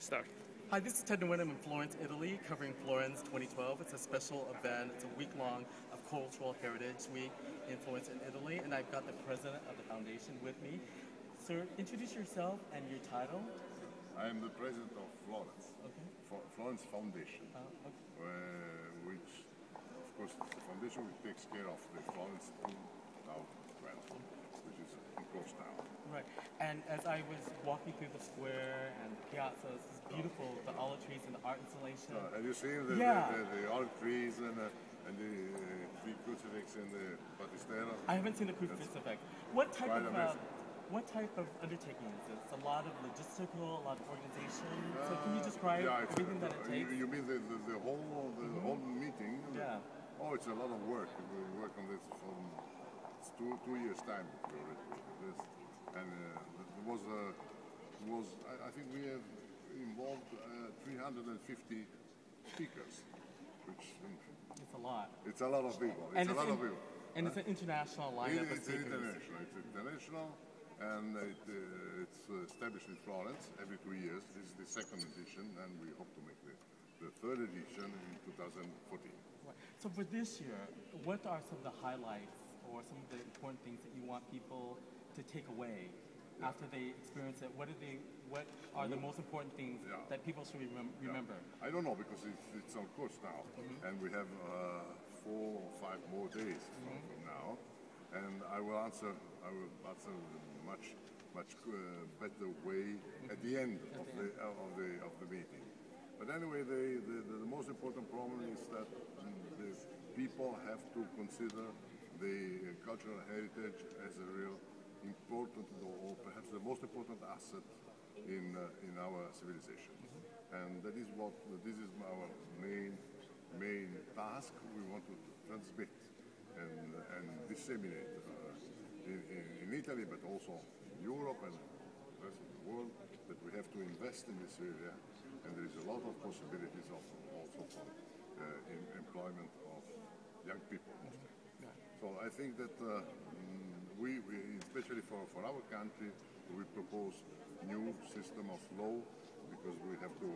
start. Hi, this is Ted Nguyen. I'm in Florence, Italy, covering Florens 2012. It's a special event. It's a week-long of Cultural Heritage Week in Florence, in Italy, and I've got the president of the foundation with me. Sir, introduce yourself and your title. I am the president of Florens, Okay. Florens Foundation, Okay. which, of course, is the foundation which takes care of the Florens 2012, which is in course now. Right. And as I was walking through the square and the piazza, it's beautiful, the olive trees and the art installation. Have you seen the olive trees and the three crucifix in the Battistero? I haven't seen the crucifix. What type of undertaking is this? A lot of logistical, a lot of organization. So can you describe everything that it takes? You mean the whole meeting? Yeah. Oh, it's a lot of work. We work on this for two years' time. This. And I think we have involved 350 speakers, which it's a lot. It's a lot of people. And it's an international lineup of speakers. It's international, and it's established in Florence every 2 years. This is the second edition, and we hope to make the third edition in 2014. Right. So for this year, what are some of the highlights or some of the important things that you want people to take away after they experience it? What are the most important things that people should remember? I don't know, because it's on course now, and we have 4 or 5 more days from now, and I will answer much better way at the end of the meeting. But anyway, the most important problem is that the people have to consider the cultural heritage as a real important, or perhaps the most important asset in our civilization, and this is our main task. We want to transmit and disseminate in Italy, but also in Europe and the rest of the world, that we have to invest in this area, and there is a lot of possibilities of also for employment of young people mostly. So I think that we especially for our country, we propose new system of law, because we have to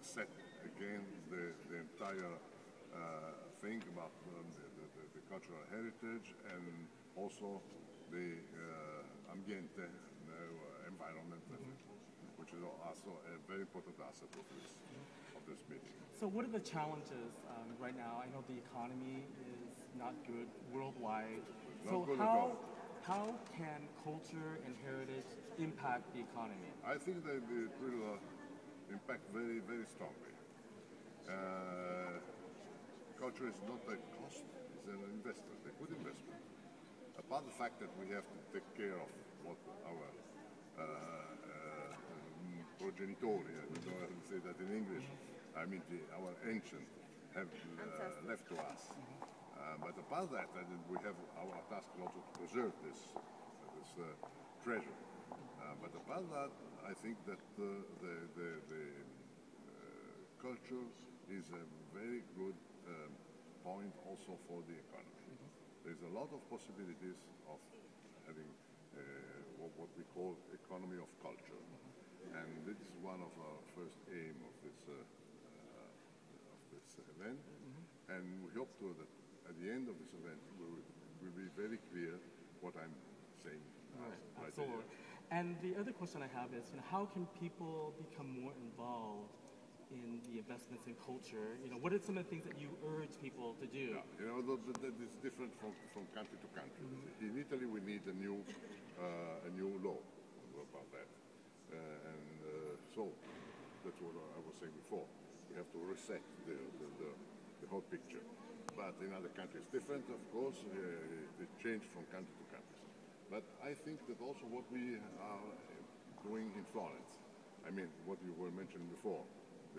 set again the entire thing about the cultural heritage, and also the ambiente, environment, which is also a very important asset of this meeting. So what are the challenges right now? I know the economy is not good worldwide. So how can culture and heritage impact the economy? I think that it will impact very, very strongly. Culture is not a cost, it's an investment, a good investment. Apart the fact that we have to take care of what our progenitori, I don't know how to say that in English, I mean our ancient have left to us. But apart that, we have our task also to preserve this treasure. But apart that, I think that the culture is a very good point also for the economy. There's a lot of possibilities of having what we call economy of culture, and this is one of our first aim of this event. And we hope that at the end of this event, will be very clear what I'm saying. Right, absolutely. And the other question I have is, how can people become more involved in the investments in culture? What are some of the things that you urge people to do? Yeah, that is different from country to country. In Italy, we need a new law about that, and so that's what I was saying before. We have to reset the whole picture. But in other countries different, of course, they change from country to country. But I think that also what we are doing in Florence, I mean, what you were mentioning before,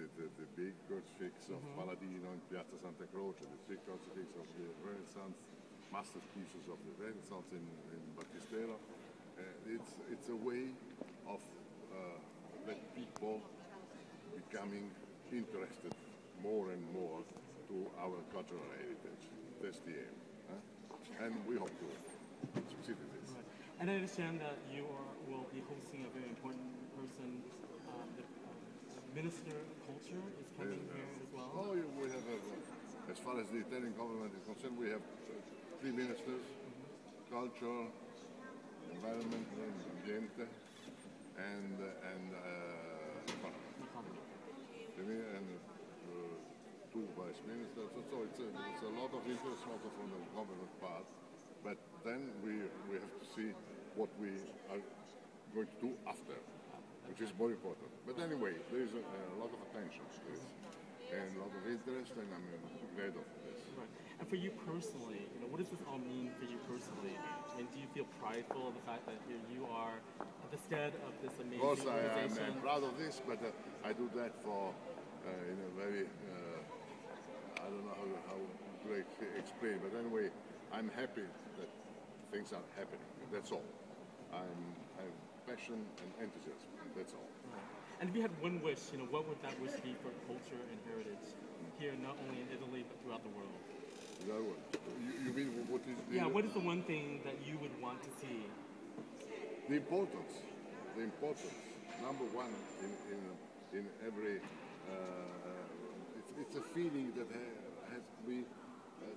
the big crucifix of Paladino in Piazza Santa Croce, the big crucifix of the Renaissance, masterpieces of the Renaissance in Battistero, it's a way of let people becoming interested more and more to our cultural heritage. That's the aim. And we hope to succeed in this. Right. And I understand that you will be hosting a very important person, the Minister of Culture is coming here as well. Oh, yeah, we have, as far as the Italian government is concerned, we have three ministers: culture, environment, ambiente, and Economy. and two vice ministers. So it's a lot of interest also from the government part. But then we have to see what we are going to do after, which is more important. But anyway, there is a lot of attention to this and a lot of interest, and I'm glad of this. Right. And for you personally, what does this all mean for you personally? I mean, do you feel prideful of the fact that here you are at the stead of this amazing Of course, organization? I'm proud of this, but I do that for in a very I don't know how to explain, but anyway, I'm happy that things are happening. That's all. I have passion and enthusiasm. That's all. Right. And if you had one wish, what would that wish be for culture and heritage here, not only in Italy but throughout the world? You mean what is the... Yeah, what is the one thing that you would want to see? The importance. Number one in every... it's a feeling that has to be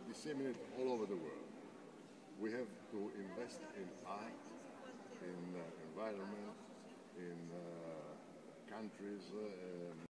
disseminated all over the world. We have to invest in art, in environment, in countries,